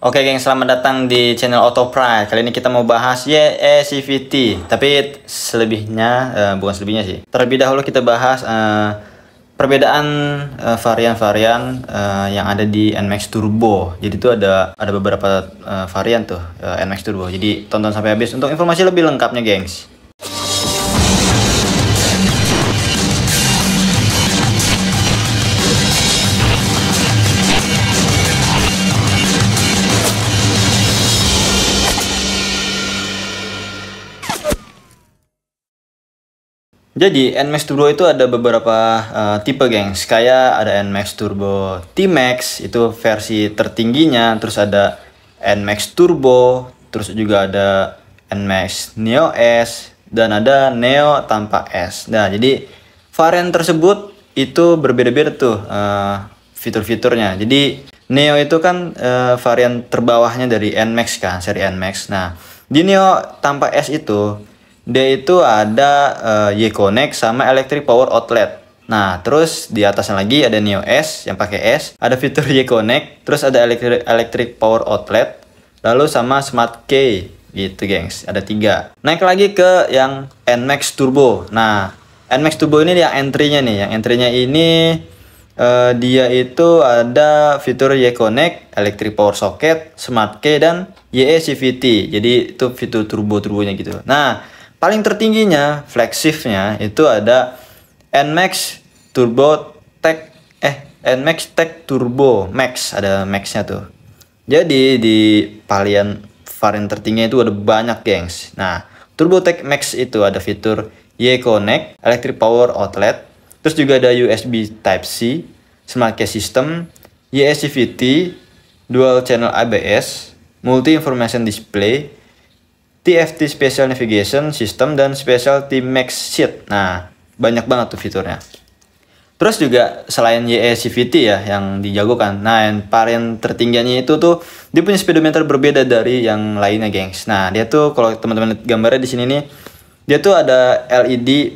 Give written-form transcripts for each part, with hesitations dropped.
Oke geng, selamat datang di channel Autopride. Kali ini kita mau bahas YECVT. Tapi bukan selebihnya sih. Terlebih dahulu kita bahas perbedaan varian-varian yang ada di NMAX Turbo. Jadi itu ada beberapa varian tuh NMAX Turbo. Jadi tonton sampai habis untuk informasi lebih lengkapnya, gengs. Jadi NMAX Turbo itu ada beberapa tipe, gengs. Kayak ada NMAX Turbo T-Max, itu versi tertingginya. Terus ada NMAX Turbo, terus juga ada NMAX Neo S, dan ada Neo tanpa S. Nah, jadi varian tersebut itu berbeda-beda tuh fitur-fiturnya. Jadi Neo itu kan varian terbawahnya dari NMAX kan, seri NMAX. Nah, di Neo tanpa S itu dia itu ada Y-Connect sama Electric Power Outlet. Nah, terus di atasnya lagi ada Neo S yang pakai S, ada fitur Y-Connect, terus ada Electric Power Outlet, lalu sama Smart Key gitu, gengs. Ada 3. Naik lagi ke yang NMAX Turbo. Nah, NMAX Turbo ini yang entry-nya nih. Yang entry-nya ini dia itu ada fitur Y-Connect, Electric Power Socket, Smart Key, dan YECVT. Jadi itu fitur turbo-turbonya gitu. Nah, paling tertingginya, flagshipnya itu ada NMAX Turbo Tech NMAX Tech Turbo Max, ada Max-nya tuh. Jadi di varian tertingginya itu ada banyak, gengs. Nah, Turbo Tech Max itu ada fitur Y-Connect, Electric Power Outlet, terus juga ada USB Type-C, Smart Key System, YECVT, Dual Channel ABS, Multi Information Display, TFT Special Navigation System, dan Special T-Max Sheet. Nah, banyak banget tuh fiturnya. Terus juga selain YECVT ya yang dijagokan, nah yang varian tertingginya itu tuh dia punya speedometer berbeda dari yang lainnya, gengs. Nah, dia tuh kalau teman-teman gambarnya di sini nih, dia tuh ada LCD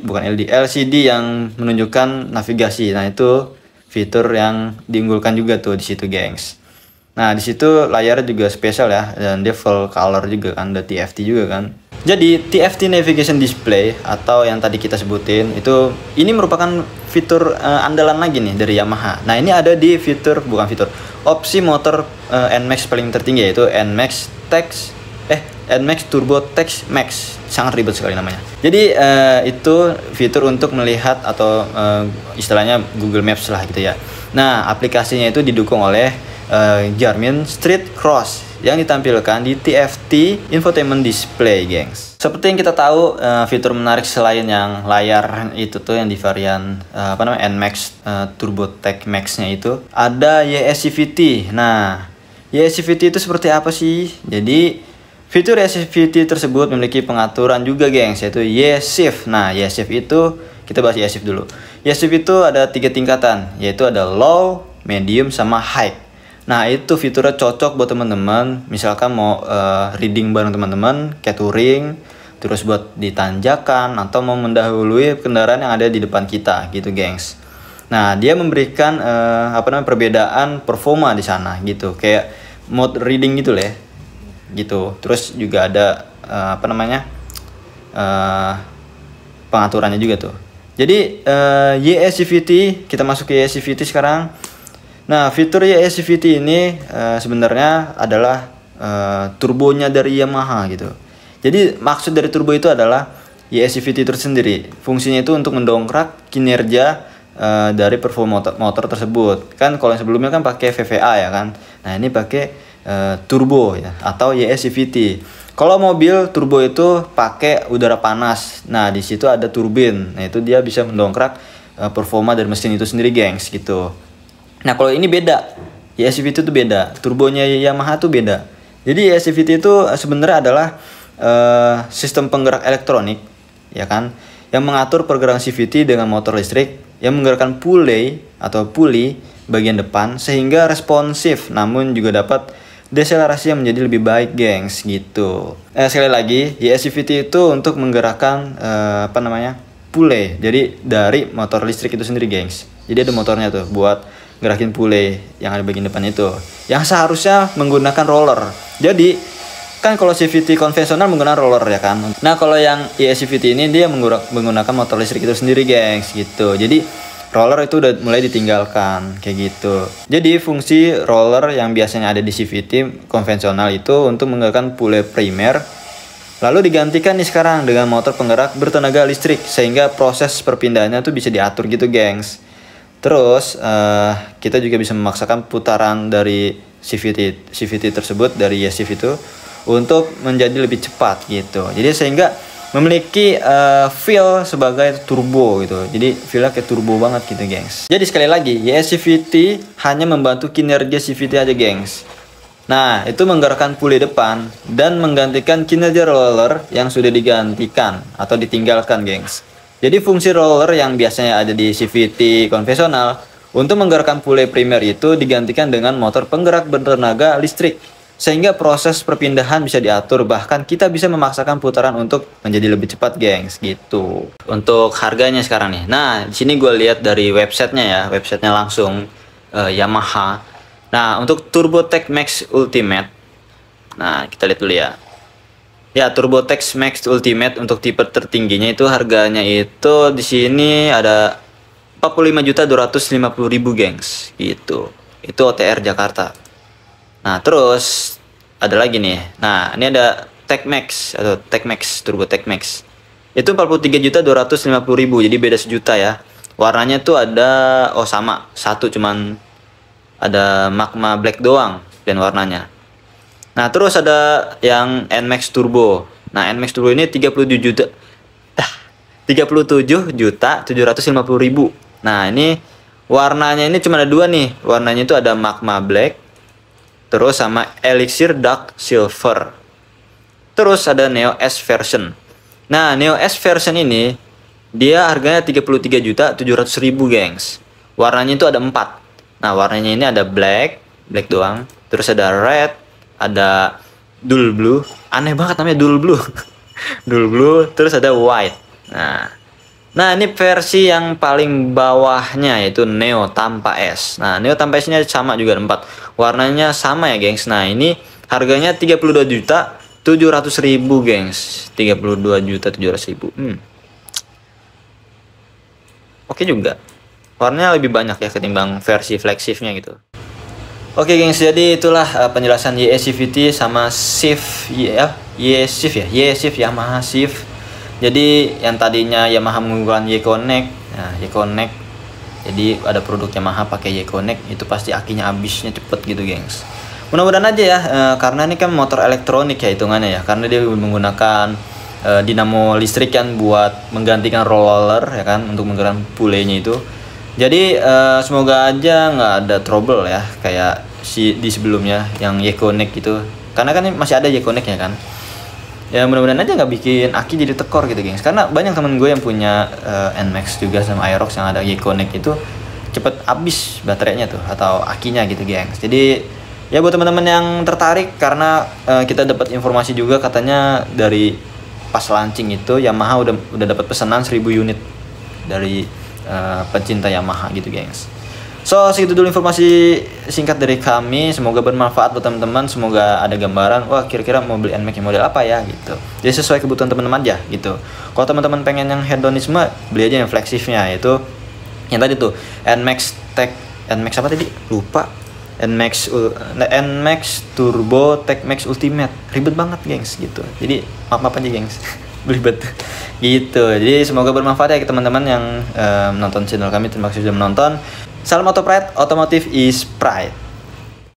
yang menunjukkan navigasi. Nah, itu fitur yang diunggulkan juga tuh di situ, gengs. Nah, di situ layarnya juga spesial ya, dan dia full color juga kan, ada TFT juga kan. Jadi TFT Navigation Display atau yang tadi kita sebutin itu, ini merupakan fitur andalan lagi nih dari Yamaha. Nah, ini ada di opsi motor NMAX paling tertinggi, yaitu NMAX Turbo Tech Max. Sangat ribet sekali namanya. Jadi itu fitur untuk melihat atau istilahnya Google Maps lah gitu ya. Nah, aplikasinya itu didukung oleh Garmin Street Cross yang ditampilkan di TFT Infotainment Display, gengs. Seperti yang kita tahu, fitur menarik selain yang layar itu tuh yang di varian NMAX Turbo Tech Max-nya itu ada YECVT. Nah, YECVT itu seperti apa sih? Jadi fitur YECVT tersebut memiliki pengaturan juga, gengs, yaitu YEShift. Nah, YEShift itu kita bahas YEShift dulu. YEShift itu ada 3 tingkatan, yaitu ada low, medium, sama high. Nah, itu fiturnya cocok buat teman-teman misalkan mau reading bareng teman-teman kayak touring, terus buat ditanjakan, atau mau mendahului kendaraan yang ada di depan kita gitu, gengs. Nah, dia memberikan perbedaan performa di sana gitu, kayak mode reading gitu lah gitu. Terus juga ada pengaturannya juga tuh. Jadi YECVT, kita masuk ke YECVT sekarang. Nah, fitur YECVT ini sebenarnya adalah turbonya dari Yamaha gitu. Jadi maksud dari turbo itu adalah YECVT itu sendiri. Fungsinya itu untuk mendongkrak kinerja dari performa motor tersebut. Kan kalau yang sebelumnya kan pakai VVA ya kan. Nah, ini pakai turbo ya, atau YECVT. Kalau mobil turbo itu pakai udara panas. Nah, di situ ada turbin. Nah, itu dia bisa mendongkrak performa dari mesin itu sendiri, gengs, gitu. Nah, kalau ini beda, YECVT itu beda, turbonya Yamaha itu beda. Jadi YECVT itu sebenarnya adalah sistem penggerak elektronik, ya kan, yang mengatur pergerakan CVT dengan motor listrik, yang menggerakkan pulley bagian depan sehingga responsif, namun juga dapat deselerasi yang menjadi lebih baik, gengs, gitu. Sekali lagi, YECVT itu untuk menggerakkan pulley, jadi dari motor listrik itu sendiri, gengs. Jadi ada motornya tuh buat gerakin pulley yang ada bagian depan itu, yang seharusnya menggunakan roller. Jadi kan kalau CVT konvensional menggunakan roller ya kan. Nah kalau yang ES-CVT ini dia menggunakan motor listrik itu sendiri gengs gitu. Jadi roller itu udah mulai ditinggalkan kayak gitu. Jadi fungsi roller yang biasanya ada di CVT konvensional itu untuk menggerakkan pulley primer, lalu digantikan nih sekarang dengan motor penggerak bertenaga listrik, sehingga proses perpindahannya tuh bisa diatur gitu gengs. Terus kita juga bisa memaksakan putaran dari CVT tersebut, dari ES-CVT itu untuk menjadi lebih cepat gitu. Jadi sehingga memiliki feel sebagai turbo gitu. Jadi feelnya kayak turbo banget gitu gengs. Jadi sekali lagi, ES-CVT hanya membantu kinerja CVT aja gengs. Nah itu menggerakkan pulley depan dan menggantikan kinerja roller yang sudah digantikan atau ditinggalkan gengs. Jadi fungsi roller yang biasanya ada di CVT konvensional untuk menggerakkan pulley primer itu digantikan dengan motor penggerak bertenaga listrik, sehingga proses perpindahan bisa diatur, bahkan kita bisa memaksakan putaran untuk menjadi lebih cepat gengs gitu. Untuk harganya sekarang nih, nah di sini gue lihat dari websitenya ya, websitenya langsung Yamaha. Nah untuk TurboTax Max Ultimate, nah kita lihat dulu ya. Ya, TurboTax Max Ultimate untuk tipe tertingginya itu harganya itu di sini ada 45.250.000 gengs gitu. Itu OTR Jakarta. Nah, terus ada lagi nih. Nah, ini ada Tech Max atau Tech Max, TurboTax Max. Itu 43.250.000, jadi beda sejuta ya. Warnanya tuh ada sama, satu cuman ada Magma Black doang dan warnanya. Nah, terus ada yang NMAX Turbo. Nah, NMAX Turbo ini 37.750.000. Nah, ini warnanya ini cuma ada dua nih. Warnanya itu ada Magma Black, terus sama Elixir Dark Silver. Terus ada Neo S version. Nah, Neo S version ini dia harganya 33.700.000 gengs. Warnanya itu ada 4. Nah, warnanya ini ada black doang. Terus ada red, ada dual blue, aneh banget namanya dual blue. Dual blue, terus ada white. Nah ini versi yang paling bawahnya yaitu Neo tanpa S. Nah Neo tanpa S-nya sama juga 4. Warnanya sama ya gengs. Nah ini harganya 32.700.000 gengs. 32.700.000. Oke juga. Warnanya lebih banyak ya ketimbang versi flagshipnya gitu. Oke gengs, jadi itulah penjelasan ES-CVT sama Shift ya, Shift Yamaha Shift. Jadi yang tadinya Yamaha menggunakan Y-Connect, nah Y-Connect, jadi ada produk Yamaha pakai Y-Connect, itu pasti akinya habisnya cepet gitu gengs. Mudah-mudahan aja ya, karena ini kan motor elektronik ya hitungannya ya, karena dia menggunakan dinamo listrik kan buat menggantikan roller ya kan, untuk menggerakkan pulley-nya itu. Jadi semoga aja nggak ada trouble ya kayak di sebelumnya yang Y-Connect gitu, karena kan masih ada Y-Connect ya kan. Ya mudah-mudahan aja nggak bikin aki jadi tekor gitu gengs, karena banyak temen gue yang punya NMAX juga sama Aerox yang ada Y-Connect itu cepet habis baterainya tuh atau akinya gitu gengs. Jadi ya buat teman-teman yang tertarik, karena kita dapat informasi juga katanya dari pas launching itu Yamaha udah dapat pesanan 1000 unit dari pencinta Yamaha gitu gengs. So segitu dulu informasi singkat dari kami, semoga bermanfaat buat teman-teman, semoga ada gambaran wah kira-kira mau beli NMAX model apa ya gitu. Jadi sesuai kebutuhan teman-teman aja gitu. Kalau teman-teman pengen yang hedonisme, beli aja yang flagshipnya, yaitu yang tadi tuh NMAX apa tadi lupa, NMAX Turbo Tech Max Ultimate. Ribet banget gengs gitu, jadi maaf aja gengs. Belibet gitu. Jadi semoga bermanfaat ya ke teman-teman yang menonton channel kami. Terima kasih sudah menonton. Salam Autopride, Automotive is Pride.